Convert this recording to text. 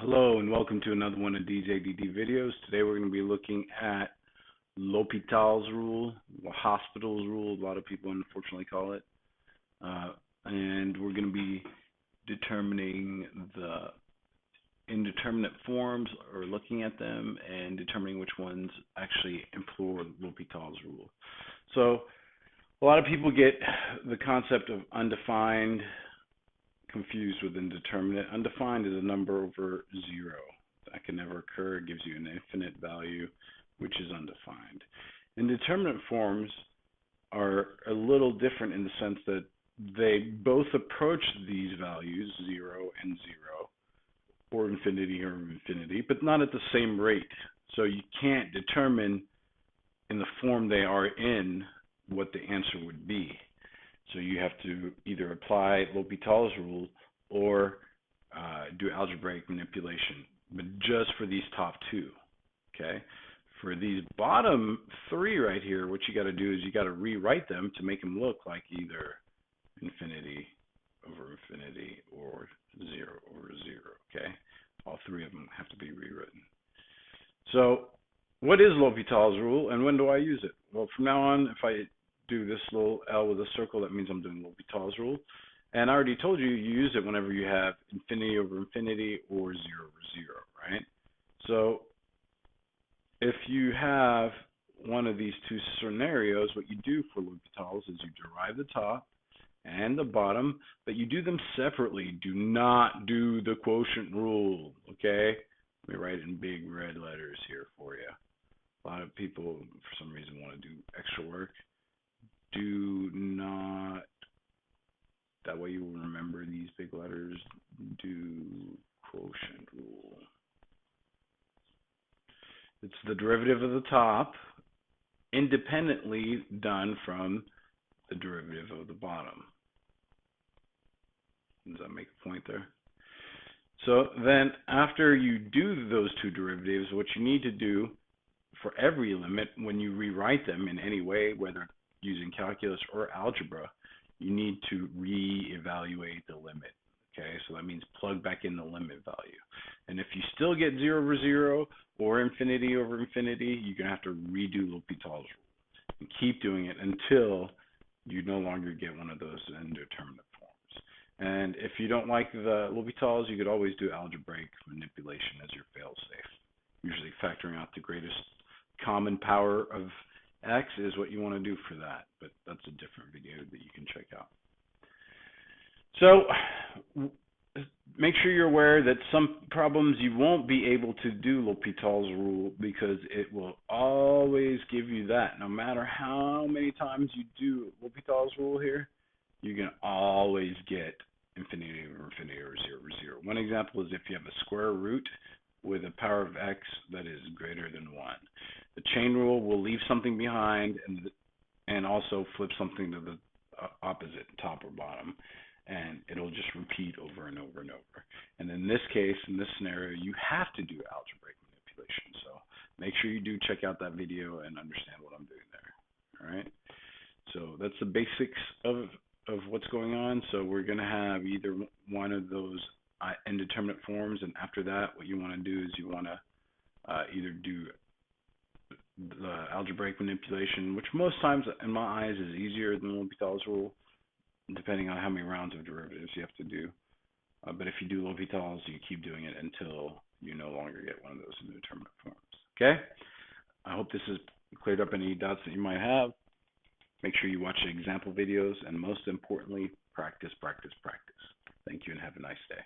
Hello and welcome to another one of DJDD videos. Today we're going to be looking at LHospitals Rule, or Hospitals Rule, a lot of people unfortunately call it. And we're going to be determining the indeterminate forms, or looking at them and determining which ones actually employ LHospitals Rule. So a lot of people get the concept of undefined confused with indeterminate. Undefined is a number over zero. That can never occur. It gives you an infinite value, which is undefined. Indeterminate forms are a little different in the sense that they both approach these values, 0 and 0, or infinity, but not at the same rate. So you can't determine in the form they are in what the answer would be. So you have to either apply LHospitals Rule or do algebraic manipulation, but just for these top two, okay? For these bottom three right here, what you got to do is you got to rewrite them to make them look like either infinity over infinity or 0 over 0, okay? All three of them have to be rewritten. So what is LHospitals Rule and when do I use it? Well, from now on, if I do this little L with a circle, that means I'm doing LHospitals Rule. And I already told you, you use it whenever you have infinity over infinity or 0 over 0, right? So if you have one of these two scenarios, what you do for LHospitals is you derive the top and the bottom, but you do them separately. Do not do the quotient rule, okay? Let me write it in big red letters here for you. A lot of people, for some reason, want to do extra work. Do not, that way you will remember these big letters, do quotient rule. It's the derivative of the top independently done from the derivative of the bottom. Does that make a point there? So then after you do those two derivatives, what you need to do for every limit when you rewrite them in any way, whether using calculus or algebra, you need to re-evaluate the limit. Okay, so that means plug back in the limit value. And if you still get 0 over 0 or infinity over infinity, you're going to have to redo LHospitals Rule and keep doing it until you no longer get one of those indeterminate forms. And if you don't like the LHospitals, you could always do algebraic manipulation as your fail-safe, usually factoring out the greatest common power of X is what you want to do for that, but that's a different video that you can check out. So make sure you're aware that some problems you won't be able to do LHospitals Rule because it will always give you that. No matter how many times you do LHospitals Rule here, you're going to always get infinity over infinity or 0 over 0. One example is if you have a square root with a power of x that is greater than 1. The chain rule will leave something behind and also flip something to the opposite, top or bottom, and it'll just repeat over and over and over. And in this case, in this scenario, you have to do algebraic manipulation. So make sure you do check out that video and understand what I'm doing there. All right. So that's the basics of what's going on. So we're going to have either one of those indeterminate forms, and after that, what you want to do is you want to either do the algebraic manipulation, which most times in my eyes is easier than LHospitals Rule, depending on how many rounds of derivatives you have to do. But if you do LHospitals, you keep doing it until you no longer get one of those indeterminate forms. Okay? I hope this has cleared up any doubts that you might have. Make sure you watch the example videos, and most importantly, practice, practice, practice. Thank you, and have a nice day.